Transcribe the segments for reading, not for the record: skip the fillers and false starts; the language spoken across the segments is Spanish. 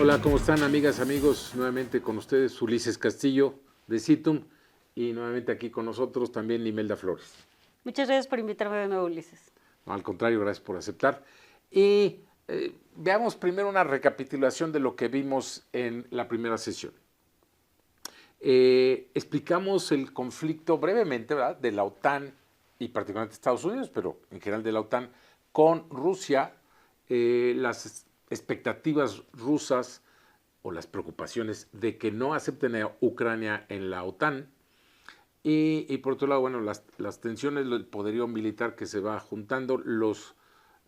Hola, ¿cómo están amigas, amigos? Nuevamente con ustedes Ulises Castillo de Citum y nuevamente aquí con nosotros también Imelda Flores. Muchas gracias por invitarme de nuevo, Ulises. No, al contrario, gracias por aceptar. Y veamos primero una recapitulación de lo que vimos en la primera sesión. Explicamos el conflicto brevemente, ¿verdad?, de la OTAN y particularmente Estados Unidos, pero en general de la OTAN, con Rusia, las expectativas rusas o las preocupaciones de que no acepten a Ucrania en la OTAN y por otro lado, bueno, las tensiones, el poderío militar que se va juntando, los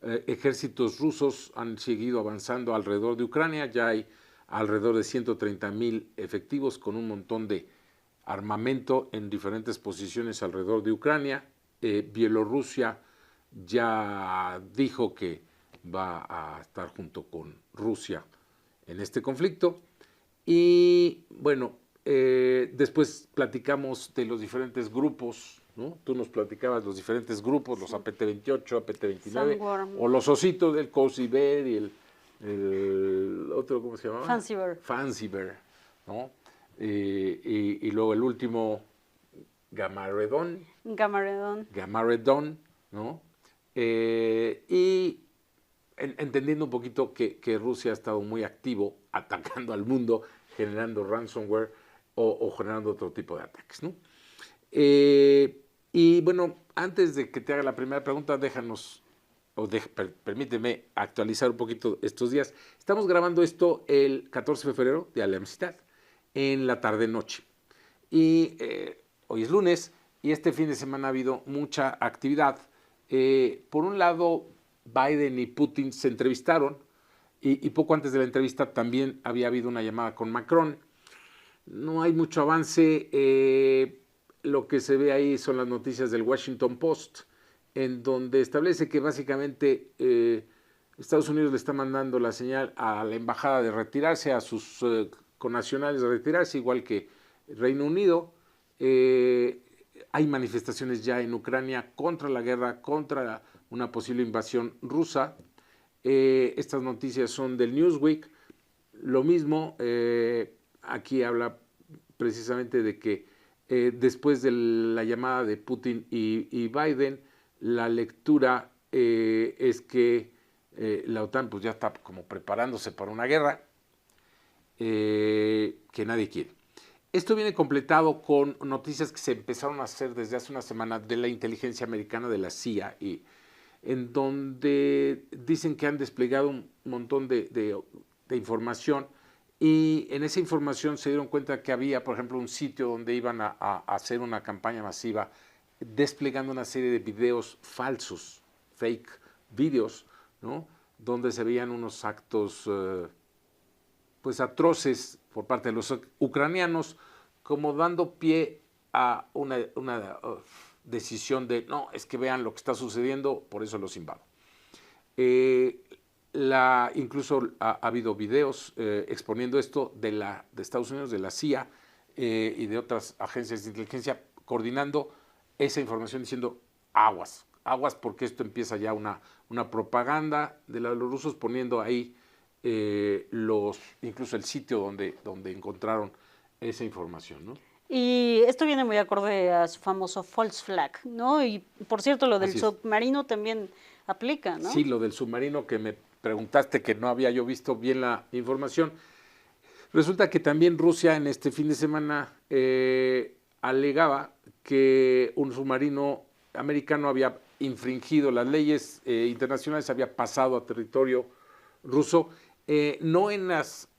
ejércitos rusos han seguido avanzando alrededor de Ucrania, ya hay alrededor de 130,000 efectivos con un montón de armamento en diferentes posiciones alrededor de Ucrania. Bielorrusia ya dijo que va a estar junto con Rusia en este conflicto. Y bueno, después platicamos de los diferentes grupos, ¿no? Tú nos platicabas los diferentes grupos, los APT-28, APT-29, o los ositos del Cozy Bear y el otro, ¿cómo se llamaba? Fancy Bear. Fancy Bear, ¿no? Y luego el último, Gamaredon. Gamaredon, ¿no? Y entendiendo un poquito que Rusia ha estado muy activo atacando al mundo, generando ransomware o generando otro tipo de ataques, ¿no? Y bueno, antes de que te haga la primera pregunta, déjanos, permíteme actualizar un poquito estos días. Estamos grabando esto el 14 de febrero, Día de la Amistad, en la tarde-noche. Y hoy es lunes y este fin de semana ha habido mucha actividad. Por un lado, Biden y Putin se entrevistaron y poco antes de la entrevista también había habido una llamada con Macron. No hay mucho avance. Lo que se ve ahí son las noticias del Washington Post, en donde establece que básicamente Estados Unidos le está mandando la señal a la embajada de retirarse, a sus connacionales de retirarse, igual que Reino Unido. Hay manifestaciones ya en Ucrania contra la guerra, contra una posible invasión rusa. Estas noticias son del Newsweek. Lo mismo, aquí habla precisamente de que después de la llamada de Putin y Biden, la lectura es que la OTAN pues ya está como preparándose para una guerra que nadie quiere. Esto viene completado con noticias que se empezaron a hacer desde hace una semana de la inteligencia americana, de la CIA, y en donde dicen que han desplegado un montón de información y en esa información se dieron cuenta que había, por ejemplo, un sitio donde iban a hacer una campaña masiva desplegando una serie de videos falsos, fake videos, ¿no?, donde se veían unos actos pues atroces por parte de los ucranianos, como dando pie a una decisión de, no, es que vean lo que está sucediendo, por eso los invado. Incluso ha habido videos exponiendo esto de Estados Unidos, de la CIA y de otras agencias de inteligencia, coordinando esa información diciendo aguas, aguas porque esto empieza ya una propaganda de los rusos poniendo ahí incluso el sitio donde encontraron esa información, ¿no? Y esto viene muy acorde a su famoso false flag, ¿no? Y por cierto, lo del submarino también aplica, ¿no? Sí, lo del submarino que me preguntaste, que no había yo visto bien la información. Resulta que también Rusia en este fin de semana alegaba que un submarino americano había infringido las leyes internacionales, había pasado a territorio ruso, no en las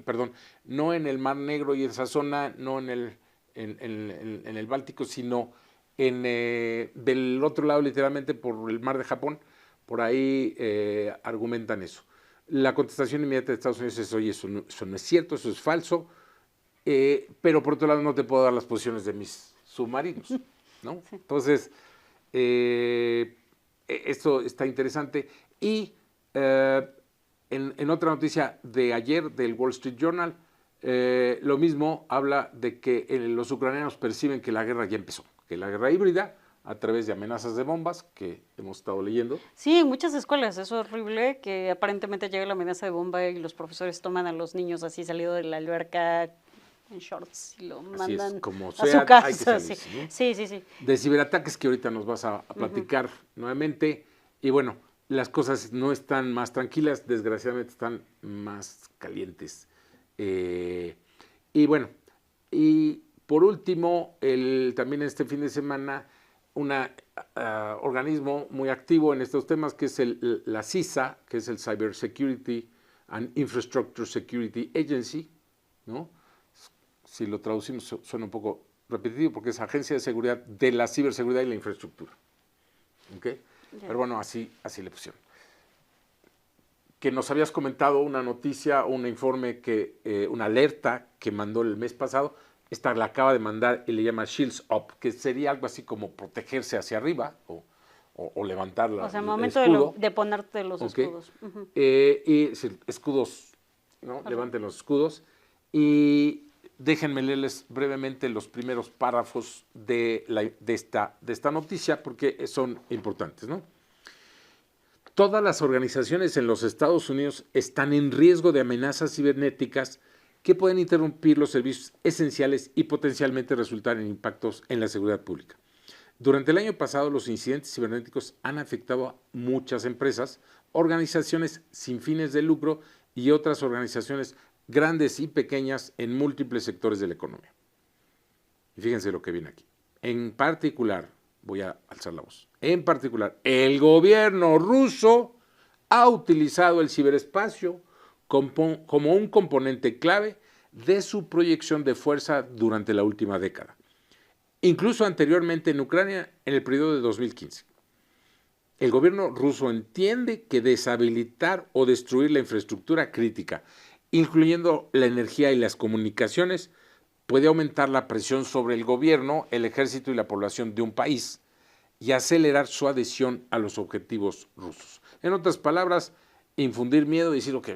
perdón, no en el Mar Negro y esa zona, no en el Báltico, sino del otro lado, literalmente por el Mar de Japón. Por ahí argumentan eso. La contestación inmediata de Estados Unidos es, oye, eso no es cierto, eso es falso, pero por otro lado no te puedo dar las posiciones de mis submarinos, ¿no? Sí. Entonces, esto está interesante. Y en otra noticia de ayer del Wall Street Journal, lo mismo habla de que los ucranianos perciben que la guerra ya empezó, que la guerra híbrida a través de amenazas de bombas que hemos estado leyendo. Sí, en muchas escuelas, es horrible que aparentemente llega la amenaza de bomba y los profesores toman a los niños así salido de la alberca en shorts y lo Así es, mandan como a sea, su casa. hay que salirse, Sí, ¿no? sí, sí, sí. De ciberataques que ahorita nos vas a platicar nuevamente. Y bueno, las cosas no están más tranquilas, desgraciadamente están más calientes. Y bueno, y por último, también este fin de semana, un organismo muy activo en estos temas, que es la CISA, que es el Cyber Security and Infrastructure Security Agency, ¿no? Si lo traducimos suena un poco repetitivo porque es Agencia de Seguridad de la Ciberseguridad y la Infraestructura. ¿Okay? Pero bueno, así le pusieron. Que nos habías comentado una noticia, un informe, una alerta que mandó el mes pasado. Esta la acaba de mandar y le llama Shields Up, que sería algo así como protegerse hacia arriba o levantar O sea, el momento escudo. de ponerte los Okay. escudos. Y sí, escudos, ¿no? Levanten los escudos. Y déjenme leerles brevemente los primeros párrafos de esta noticia porque son importantes, ¿no? Todas las organizaciones en los Estados Unidos están en riesgo de amenazas cibernéticas que pueden interrumpir los servicios esenciales y potencialmente resultar en impactos en la seguridad pública. Durante el año pasado, los incidentes cibernéticos han afectado a muchas empresas, organizaciones sin fines de lucro y otras organizaciones grandes y pequeñas en múltiples sectores de la economía. Y fíjense lo que viene aquí. En particular, voy a alzar la voz, en particular, el gobierno ruso ha utilizado el ciberespacio como un componente clave de su proyección de fuerza durante la última década, incluso anteriormente en Ucrania en el periodo de 2015. El gobierno ruso entiende que deshabilitar o destruir la infraestructura crítica, incluyendo la energía y las comunicaciones, puede aumentar la presión sobre el gobierno, el ejército y la población de un país y acelerar su adhesión a los objetivos rusos. En otras palabras, infundir miedo y decir, ok,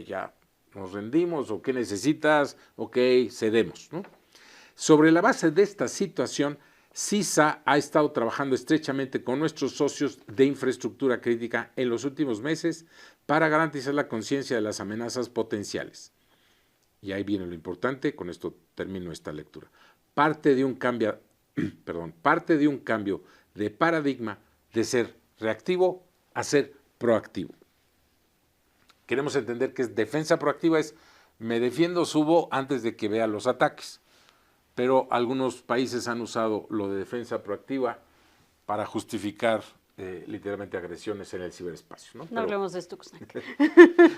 ya nos rendimos, o qué necesitas, ok, cedemos, ¿no? Sobre la base de esta situación, CISA ha estado trabajando estrechamente con nuestros socios de infraestructura crítica en los últimos meses para garantizar la conciencia de las amenazas potenciales. Y ahí viene lo importante, con esto termino esta lectura. Parte de un cambio de paradigma de ser reactivo a ser proactivo. Queremos entender que defensa proactiva es me defiendo, subo antes de que vea los ataques. Pero algunos países han usado lo de defensa proactiva para justificar literalmente agresiones en el ciberespacio, ¿no? No hablemos de Stuxnet.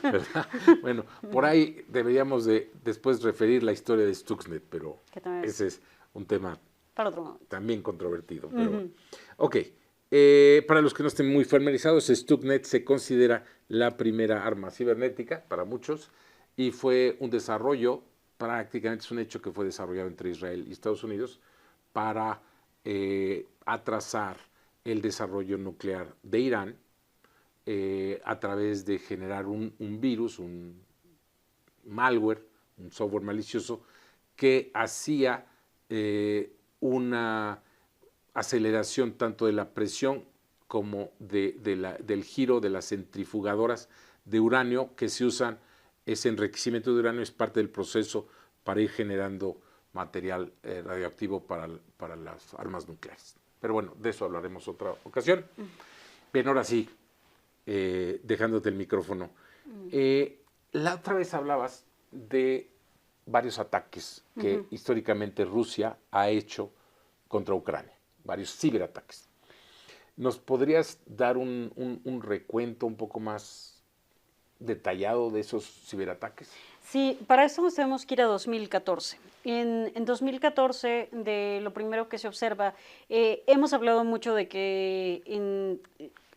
¿Verdad? Bueno, por ahí deberíamos de después referir la historia de Stuxnet, pero ese es un tema para otro momento. También controvertido. Pero, ok, para los que no estén muy familiarizados, Stuxnet se considera la primera arma cibernética para muchos y fue un desarrollo, prácticamente es un hecho que fue desarrollado entre Israel y Estados Unidos para atrasar el desarrollo nuclear de Irán a través de generar un virus, un malware, un software malicioso que hacía una aceleración tanto de la presión como del giro de las centrifugadoras de uranio que se usan. Ese enriquecimiento de uranio es parte del proceso para ir generando material radioactivo para las armas nucleares. Pero bueno, de eso hablaremos otra ocasión. Bien, ahora sí, dejándote el micrófono. La otra vez hablabas de varios ataques que históricamente Rusia ha hecho contra Ucrania, varios ciberataques. ¿Nos podrías dar un recuento un poco más detallado de esos ciberataques? Sí, para eso nos tenemos que ir a 2014. En 2014, de lo primero que se observa, hemos hablado mucho de que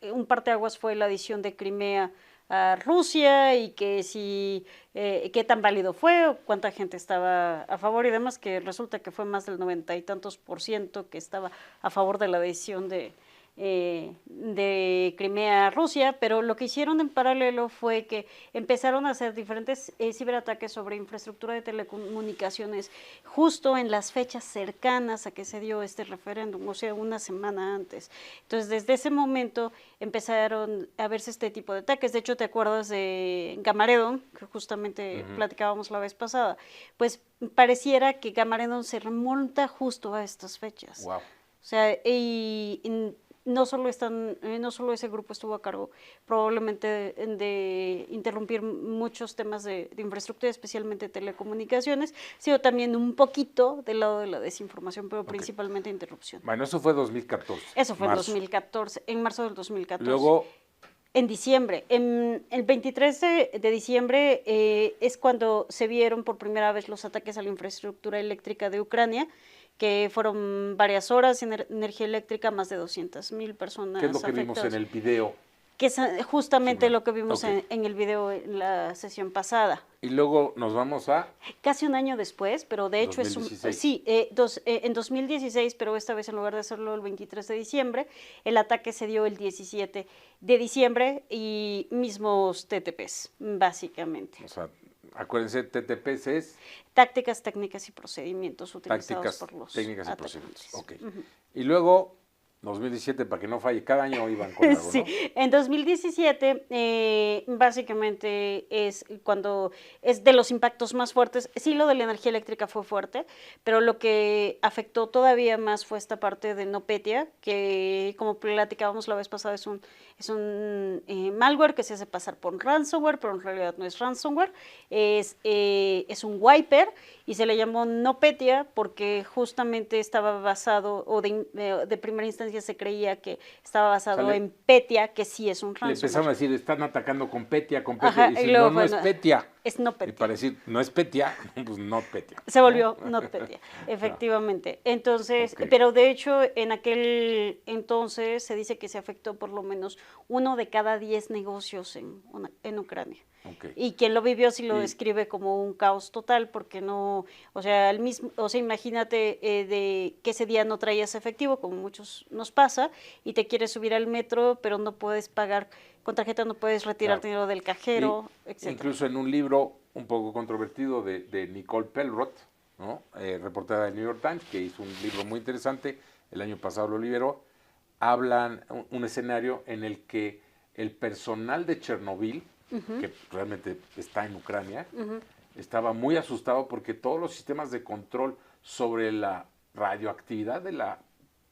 un parteaguas fue la adición de Crimea a Rusia y que si qué tan válido fue, o cuánta gente estaba a favor y demás, que resulta que fue más del 90 y tantos % que estaba a favor de la decisión de de Crimea a Rusia, pero lo que hicieron en paralelo fue que empezaron a hacer diferentes ciberataques sobre infraestructura de telecomunicaciones justo en las fechas cercanas a que se dio este referéndum, o sea, una semana antes. Entonces, desde ese momento empezaron a verse este tipo de ataques. De hecho, ¿te acuerdas de Gamaredon, que justamente platicábamos la vez pasada? Pues pareciera que Gamaredon se remonta justo a estas fechas. Wow. O sea, y no solo ese grupo estuvo a cargo probablemente de interrumpir muchos temas de infraestructura, especialmente telecomunicaciones, sino también un poquito del lado de la desinformación, pero principalmente interrupción. Bueno, eso fue 2014. Eso fue en 2014, en marzo del 2014. Luego, en diciembre, el 23 de diciembre es cuando se vieron por primera vez los ataques a la infraestructura eléctrica de Ucrania, que fueron varias horas en energía eléctrica, más de 200,000 personas ¿qué es lo que afectadas. vimos en el video? Que es justamente lo que vimos en el video en la sesión pasada. Y luego nos vamos a... Casi un año después, pero de hecho 2016. en 2016, pero esta vez en lugar de hacerlo el 23 de diciembre, el ataque se dio el 17 de diciembre y mismos TTPs, básicamente. O sea, acuérdense, TTPs es... Tácticas, técnicas y procedimientos utilizados por los técnicas y atacantes. procedimientos. Ok. Y luego, 2017, para que no falle, cada año iban con algo, Sí, ¿no? en 2017 básicamente es cuando es de los impactos más fuertes. Sí, lo de la energía eléctrica fue fuerte, pero lo que afectó todavía más fue esta parte de NotPetya, que como platicábamos la vez pasada es un malware que se hace pasar por ransomware, pero en realidad no es ransomware, es un wiper y se le llamó NotPetya porque justamente estaba basado, o de primera instancia se creía que estaba basado en Petya, que sí es un ransomware. Le empezaron a decir, están atacando con Petya, Ajá, y luego, no es Petya. Es NotPetya. Y para decir, no es Petya, pues NotPetya. Se volvió NotPetya, efectivamente. Entonces, pero de hecho, en aquel entonces se dice que se afectó por lo menos 1 de cada 10 negocios en Ucrania. Y quien lo vivió sí lo describe como un caos total, porque no, o sea, imagínate de que ese día no traías efectivo, como muchos nos pasa, y te quieres subir al metro, pero no puedes pagar con tarjeta, no puedes retirar dinero del cajero, etc. Incluso en un libro un poco controvertido de Nicole Pelrot, ¿no? Reportera del New York Times, que hizo un libro muy interesante, el año pasado lo liberó, hablan un escenario en el que el personal de Chernobyl, que realmente está en Ucrania, estaba muy asustado porque todos los sistemas de control sobre la radioactividad de la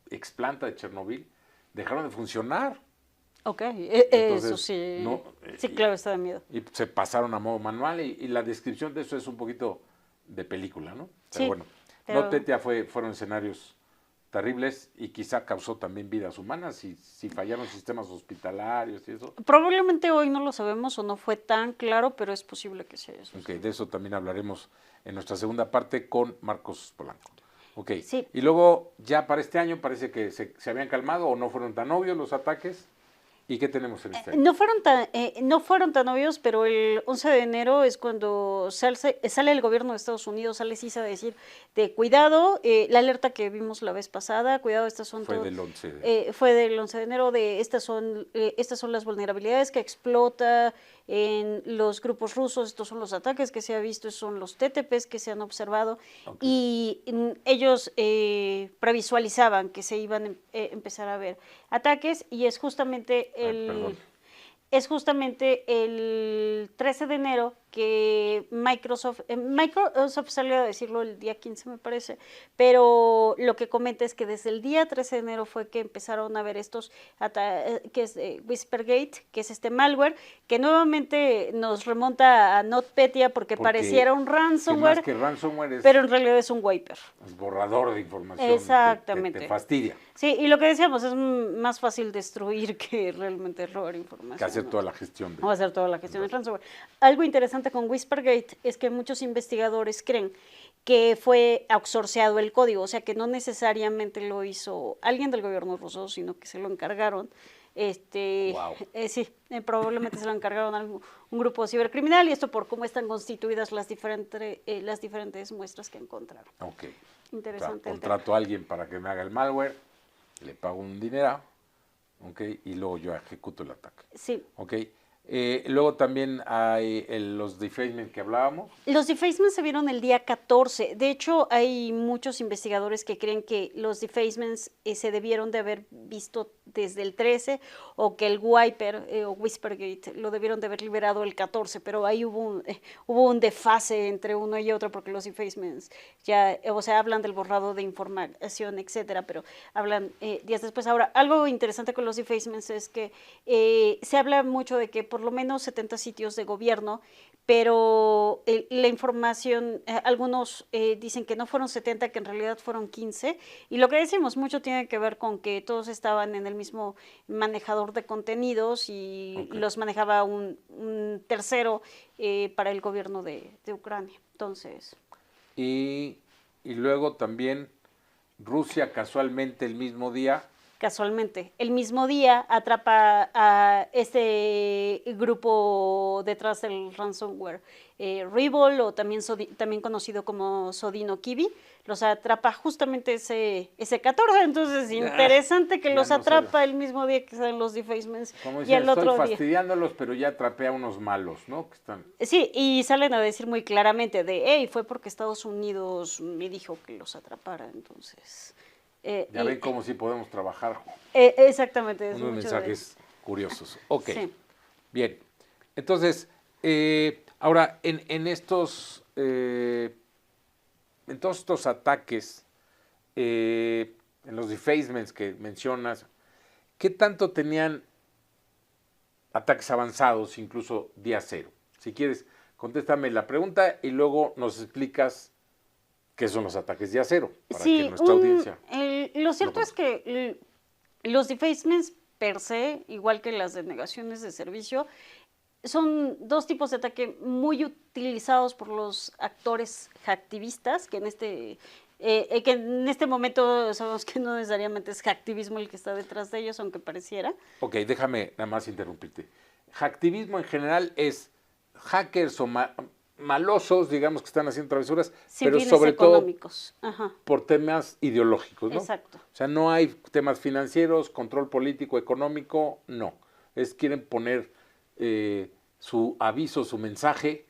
explanta de Chernobyl dejaron de funcionar. Ok, Entonces, eso sí. No, sí, claro, está de miedo. Y se pasaron a modo manual y la descripción de eso es un poquito de película, ¿no? Pero sí, bueno, NotPetya fueron escenarios terribles y quizá causó también vidas humanas y si fallaron sistemas hospitalarios y eso. Probablemente hoy no lo sabemos o no fue tan claro, pero es posible que sea eso. Ok, de eso también hablaremos en nuestra segunda parte con Marcos Polanco. Ok, sí. Y luego ya para este año parece que se habían calmado o no fueron tan obvios los ataques. ¿Y qué tenemos en este año? No fueron tan obvios, pero el 11 de enero es cuando sale el gobierno de Estados Unidos, sale CISA a decir de cuidado, la alerta que vimos la vez pasada, cuidado, estas son fue del 11 de enero, de estas son las vulnerabilidades que explota en los grupos rusos, estos son los ataques que se ha visto, son los TTPs que se han observado, y ellos previsualizaban que se iban a empezar a ver ataques, y es justamente el 13 de enero que Microsoft salió a decirlo el día 15 me parece, pero lo que comenta es que desde el día 13 de enero fue que empezaron a ver estos que es Whispergate, que es este malware, que nuevamente nos remonta a NotPetya porque pareciera un ransomware, más que ransomware pero en realidad es un wiper. Es borrador de información. Exactamente. Te fastidia. Sí, y lo que decíamos, es más fácil destruir que realmente robar información. Que hacer toda la gestión. Vamos a hacer toda la gestión del ransomware. Algo interesante con Whispergate es que muchos investigadores creen que fue outsourceado el código, o sea que no necesariamente lo hizo alguien del gobierno ruso, sino que se lo encargaron. Probablemente se lo encargaron a un grupo cibercriminal, y esto por cómo están constituidas las diferentes muestras que encontraron. Ok. Interesante. Contrato a alguien para que me haga el malware, le pago un dinero ¿ok? Y luego yo ejecuto el ataque, Sí. ¿ok? Luego también hay los defacement que hablábamos. Los defacements se vieron el día 14. De hecho, hay muchos investigadores que creen que los defacements se debieron de haber visto desde el 13 o que el Wiper o Whispergate lo debieron de haber liberado el 14, pero ahí hubo un desfase entre uno y otro porque los defacements ya, o sea, hablan del borrado de información, etcétera, pero hablan días después. Ahora, algo interesante con los defacements es que se habla mucho de que por lo menos 70 sitios de gobierno, pero la información, algunos dicen que no fueron 70, que en realidad fueron 15, y lo que decimos mucho tiene que ver con que todos estaban en el mismo manejador de contenidos y los manejaba un tercero para el gobierno de Ucrania. Entonces... Y luego también Rusia casualmente el mismo día. Casualmente, el mismo día atrapa a este grupo detrás del ransomware, Revol, o también conocido como Sodino Kibi, los atrapa justamente ese 14, entonces interesante que los atrapa el mismo día que salen los defacements. Como dicen, y el otro estoy fastidiándolos, pero ya atrapé a unos malos, ¿no? Que están... Sí, y salen a decir muy claramente de, hey, fue porque Estados Unidos me dijo que los atrapara, entonces... ya ven cómo sí podemos trabajar. Exactamente. Unos mensajes curiosos. Ok, sí. Bien. Entonces, ahora, en todos estos ataques, en los defacements que mencionas, ¿qué tanto tenían ataques avanzados, incluso día cero? Si quieres, contéstame la pregunta y luego nos explicas qué son los ataques día cero, para que nuestra audiencia... Lo cierto es que los defacements per se, igual que las denegaciones de servicio, son dos tipos de ataque muy utilizados por los actores hacktivistas, que en este momento sabemos que no necesariamente es hacktivismo el que está detrás de ellos, aunque pareciera. Ok, déjame nada más interrumpirte. Hacktivismo en general es hackers o malosos, digamos, que están haciendo travesuras, sin pero fines sobre económicos. todo Ajá. por temas ideológicos, ¿no? Exacto. O sea, no hay temas financieros, control político, económico, no. Quieren poner su aviso, su mensaje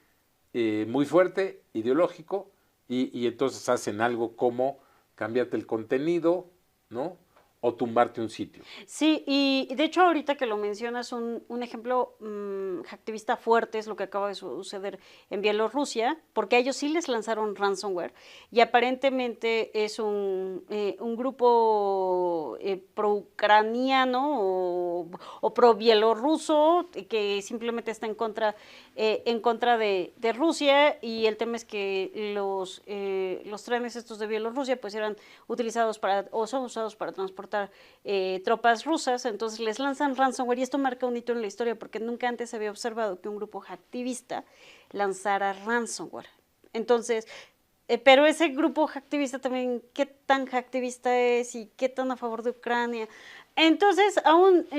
muy fuerte, ideológico, y entonces hacen algo como cambiarte el contenido, ¿no? O tumbarte un sitio. Sí, y de hecho ahorita que lo mencionas, un ejemplo hacktivista fuerte es lo que acaba de suceder en Bielorrusia, porque a ellos sí les lanzaron ransomware y aparentemente es un grupo pro-ucraniano o pro-bielorruso que simplemente está en contra de Rusia, y el tema es que los trenes estos de Bielorrusia pues eran utilizados o son usados para transportar tropas rusas, entonces les lanzan ransomware, y esto marca un hito en la historia porque nunca antes se había observado que un grupo hacktivista lanzara ransomware. Entonces, pero ese grupo hacktivista también, ¿qué tan hacktivista es y qué tan a favor de Ucrania? Entonces,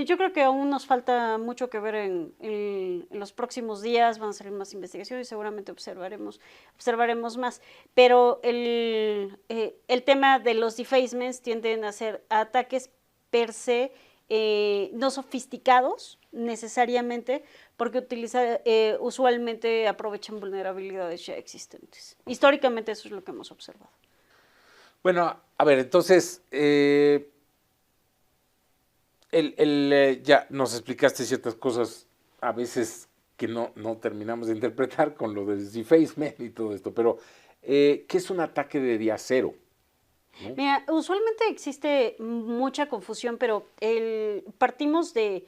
yo creo que aún nos falta mucho que ver en los próximos días, van a salir más investigaciones y seguramente observaremos más, pero el tema de los defacements tienden a ser ataques per se no sofisticados necesariamente, porque usualmente aprovechan vulnerabilidades ya existentes. Históricamente eso es lo que hemos observado. Bueno, a ver, entonces... ya nos explicaste ciertas cosas a veces que no terminamos de interpretar con lo del defacement y todo esto, pero ¿qué es un ataque de día cero? ¿No? Mira, usualmente existe mucha confusión, pero partimos de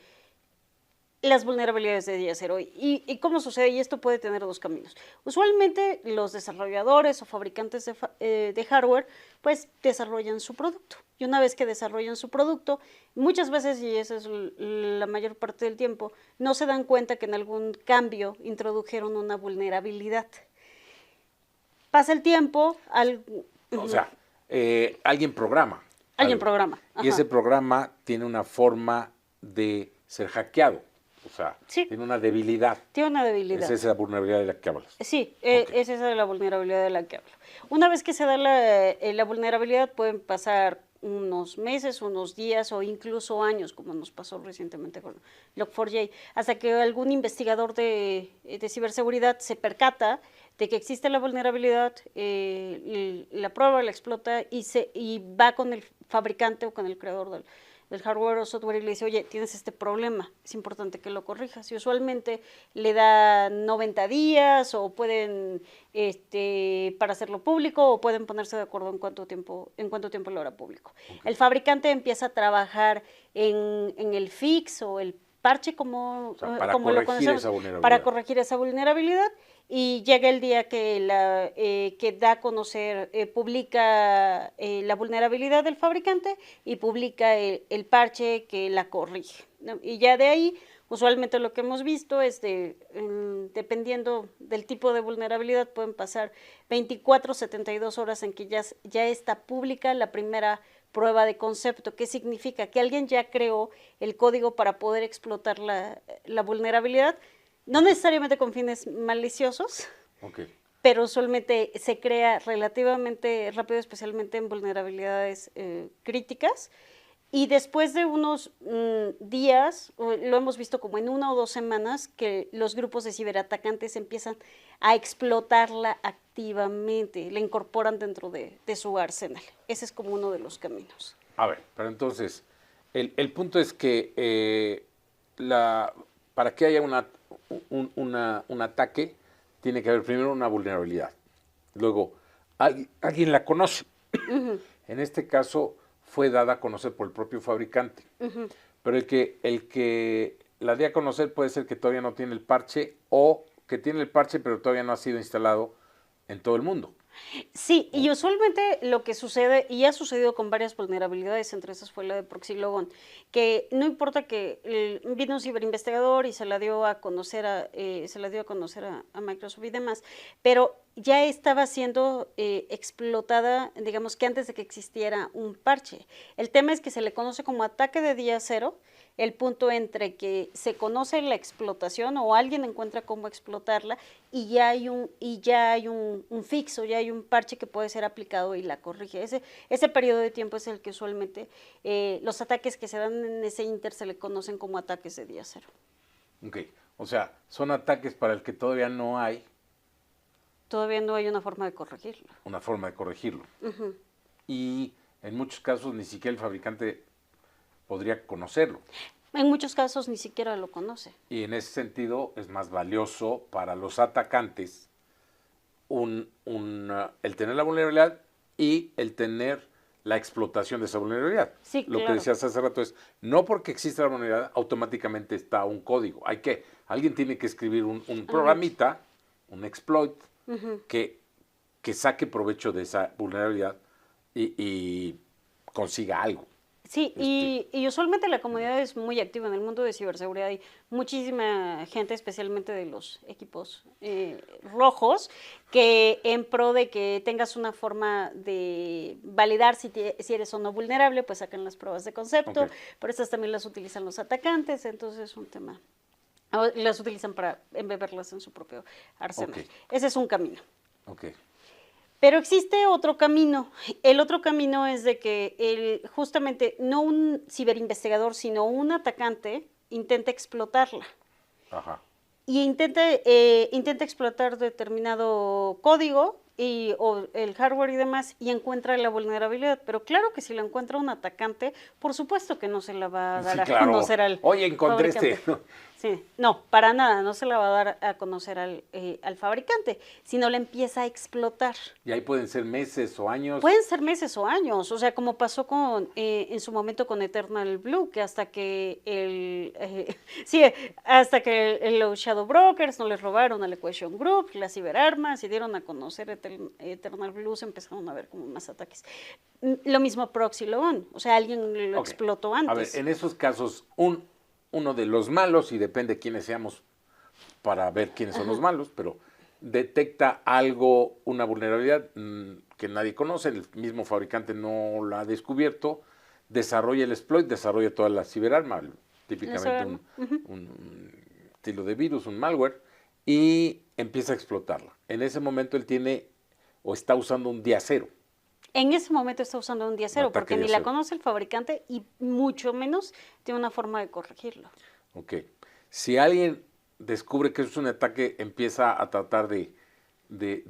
las vulnerabilidades de día cero. ¿Y cómo sucede? Y esto puede tener dos caminos. Usualmente los desarrolladores o fabricantes de hardware pues desarrollan su producto. Y una vez que desarrollan su producto, muchas veces, y esa es la mayor parte del tiempo, no se dan cuenta que en algún cambio introdujeron una vulnerabilidad. Pasa el tiempo... O sea, alguien programa. Alguien programa. Ajá. Y ese programa tiene una forma de ser hackeado. O sea, sí. Tiene una debilidad. Tiene una debilidad. Esa es la vulnerabilidad de la que hablas. Sí, okay. Es esa la vulnerabilidad de la que hablo. Una vez que se da la vulnerabilidad, pueden pasar unos meses, unos días o incluso años, como nos pasó recientemente con Log4j, hasta que algún investigador de ciberseguridad se percata de que existe la vulnerabilidad, la prueba, la explota y va con el fabricante o con el creador del hardware o software y le dice, oye, tienes este problema, es importante que lo corrijas. Y usualmente le da 90 días o pueden, para hacerlo público, o pueden ponerse de acuerdo en cuánto tiempo lo hará público. Okay. El fabricante empieza a trabajar en el fix o el parche, como lo conocemos, para corregir esa vulnerabilidad. Y llega el día que da a conocer, publica la vulnerabilidad del fabricante y publica el parche que la corrige, ¿no? Y ya de ahí, usualmente lo que hemos visto es dependiendo del tipo de vulnerabilidad, pueden pasar 24, 72 horas en que ya está pública la primera prueba de concepto. ¿Qué significa? Que alguien ya creó el código para poder explotar la vulnerabilidad. No necesariamente con fines maliciosos, okay, pero usualmente se crea relativamente rápido, especialmente en vulnerabilidades críticas. Y después de unos días, lo hemos visto como en 1 o 2 semanas, que los grupos de ciberatacantes empiezan a explotarla activamente, la incorporan dentro de su arsenal. Ese es como uno de los caminos. A ver, pero entonces, el punto es que para que haya un ataque, tiene que haber primero una vulnerabilidad. Luego, alguien la conoce. Uh-huh. En este caso, fue dada a conocer por el propio fabricante. Uh-huh. Pero el que la dé a conocer puede ser que todavía no tiene el parche o que tiene el parche, pero todavía no ha sido instalado en todo el mundo. Sí, y usualmente lo que sucede, y ha sucedido con varias vulnerabilidades, entre esas fue la de Proxylogon, que no importa que vino un ciberinvestigador y se la dio a conocer a Microsoft y demás, pero ya estaba siendo explotada, digamos que antes de que existiera un parche. El tema es que se le conoce como ataque de día cero, el punto entre que se conoce la explotación o alguien encuentra cómo explotarla y ya hay un fix o ya hay un parche que puede ser aplicado y la corrige. Ese periodo de tiempo es el que usualmente los ataques que se dan en ese inter se le conocen como ataques de día cero. Ok, o sea, son ataques para el que todavía no hay. Todavía no hay una forma de corregirlo. Una forma de corregirlo. Uh-huh. Y en muchos casos ni siquiera el fabricante podría conocerlo. En muchos casos ni siquiera lo conoce. Y en ese sentido es más valioso para los atacantes el tener la vulnerabilidad y el tener la explotación de esa vulnerabilidad. Sí, lo que decías hace rato es, no porque exista la vulnerabilidad, automáticamente está un código. Alguien tiene que escribir un programita, un exploit, uh-huh, que saque provecho de esa vulnerabilidad y consiga algo. Sí, y usualmente la comunidad es muy activa en el mundo de ciberseguridad. Hay muchísima gente, especialmente de los equipos rojos, que en pro de que tengas una forma de validar si eres o no vulnerable, pues sacan las pruebas de concepto, okay, pero estas también las utilizan los atacantes, entonces es un tema. Las utilizan para embeberlas en su propio arsenal. Okay. Ese es un camino. Okay. Pero existe otro camino. El otro camino es de que justamente no un ciberinvestigador, sino un atacante intenta explotarla. Ajá. Y intenta explotar determinado código o el hardware y demás y encuentra la vulnerabilidad. Pero claro que si la encuentra un atacante, por supuesto que no se la va a dar a conocer al Oye, encontré fabricante. Sí, no, para nada, no se la va a dar a conocer al fabricante, sino la empieza a explotar. Y ahí pueden ser meses o años. Pueden ser meses o años, o sea, como pasó en su momento con Eternal Blue, que hasta que los Shadow Brokers no les robaron al Equation Group, las ciberarmas, y dieron a conocer Eternal Blue, se empezaron a ver como más ataques. Lo mismo Proxylogon, o sea, alguien lo explotó antes. A ver, en esos casos, uno de los malos, y depende de quiénes seamos para ver quiénes son los malos, pero detecta algo, una vulnerabilidad que nadie conoce, el mismo fabricante no la ha descubierto, desarrolla el exploit, desarrolla toda la ciberarma, típicamente un estilo de virus, un malware, y empieza a explotarla. En ese momento él tiene o está usando un día cero. En ese momento está usando un día Un cero, ataque porque día ni la cero. conoce el fabricante y mucho menos tiene una forma de corregirlo. Ok. Si alguien descubre que es un ataque, empieza a tratar de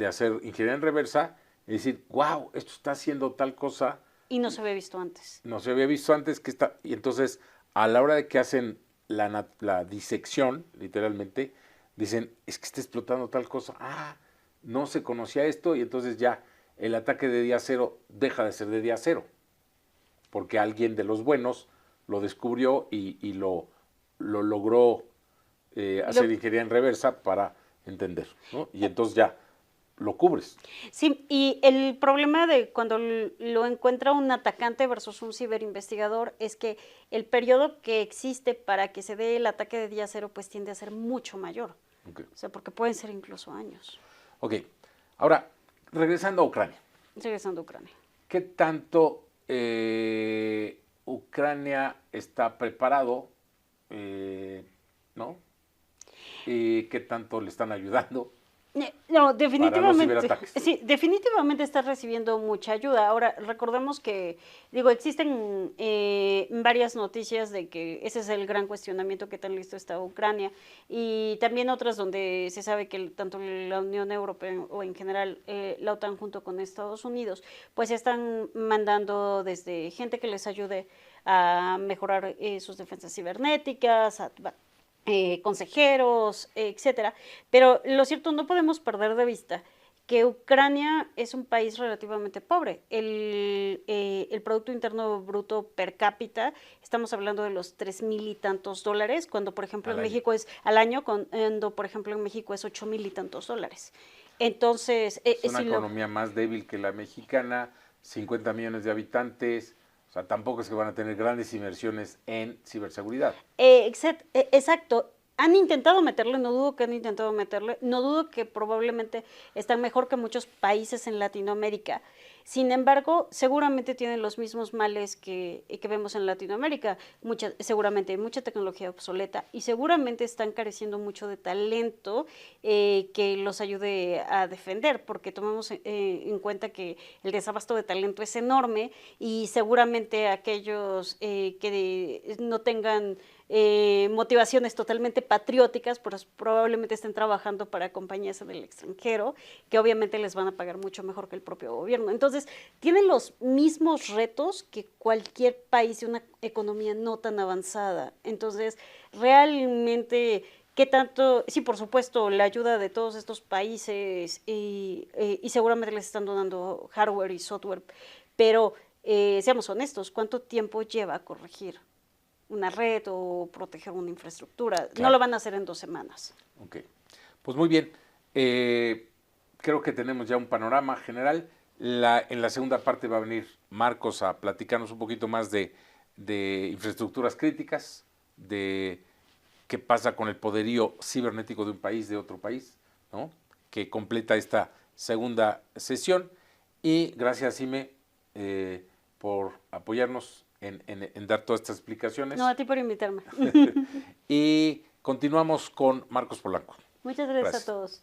hacer ingeniería en reversa y decir, wow, esto está haciendo tal cosa, Y no se había visto antes. no se había visto antes que está. Y entonces, a la hora de que hacen la disección, literalmente, dicen, es que está explotando tal cosa. Ah, no se conocía esto y entonces ya el ataque de día cero deja de ser de día cero, porque alguien de los buenos lo descubrió y lo logró hacer Lo- ingeniería en reversa para entender, ¿no? Y entonces ya lo cubres. sí, y el problema de cuando lo encuentra un atacante versus un ciberinvestigador es que el periodo que existe para que se dé el ataque de día cero pues tiende a ser mucho mayor. Okay. O sea, porque pueden ser incluso años. Ok, ahora, regresando a Ucrania. Regresando a Ucrania. ¿Qué tanto Ucrania está preparado, ¿no? ¿Qué tanto le están ayudando No, para los definitivamente, ciberataques? sí, definitivamente está recibiendo mucha ayuda. Ahora, recordemos que, digo, existen varias noticias de que ese es el gran cuestionamiento, que tan listo está Ucrania, y también otras donde se sabe que tanto la Unión Europea o en general la OTAN junto con Estados Unidos, pues están mandando desde gente que les ayude a mejorar sus defensas cibernéticas, consejeros, etcétera. Pero lo cierto, no podemos perder de vista que Ucrania es un país relativamente pobre. El Producto Interno Bruto per cápita, estamos hablando de los 3,000 y tantos dólares, cuando por ejemplo Al en año. México es al año, cuando por ejemplo en México es 8,000 y tantos dólares. Entonces, Es una si lo, economía más débil que la mexicana, 50 millones de habitantes, o sea, tampoco es que van a tener grandes inversiones en ciberseguridad. Exacto. Han intentado meterle, no dudo que han intentado meterle, no dudo que probablemente están mejor que muchos países en Latinoamérica. Sin embargo, seguramente tienen los mismos males que vemos en Latinoamérica. Seguramente hay mucha tecnología obsoleta y seguramente están careciendo mucho de talento que los ayude a defender, porque tomemos en cuenta que el desabasto de talento es enorme y seguramente aquellos que no tengan motivaciones totalmente patrióticas, pues probablemente estén trabajando para compañías en el extranjero, que obviamente les van a pagar mucho mejor que el propio gobierno. Entonces, tienen los mismos retos que cualquier país de una economía no tan avanzada. Entonces, realmente, ¿qué tanto? Sí, por supuesto, la ayuda de todos estos países y seguramente les están donando hardware y software, pero seamos honestos, ¿cuánto tiempo lleva a corregir una red o proteger una infraestructura? Claro. No lo van a hacer en 2 semanas. Ok, pues muy bien. Creo que tenemos ya un panorama general. En la segunda parte va a venir Marcos a platicarnos un poquito más de infraestructuras críticas, de qué pasa con el poderío cibernético de un país, de otro país, ¿no? Que completa esta segunda sesión. Y gracias, Ime, por apoyarnos en dar todas estas explicaciones. No, a ti por invitarme. Y continuamos con Marcos Polanco. Muchas gracias a todos.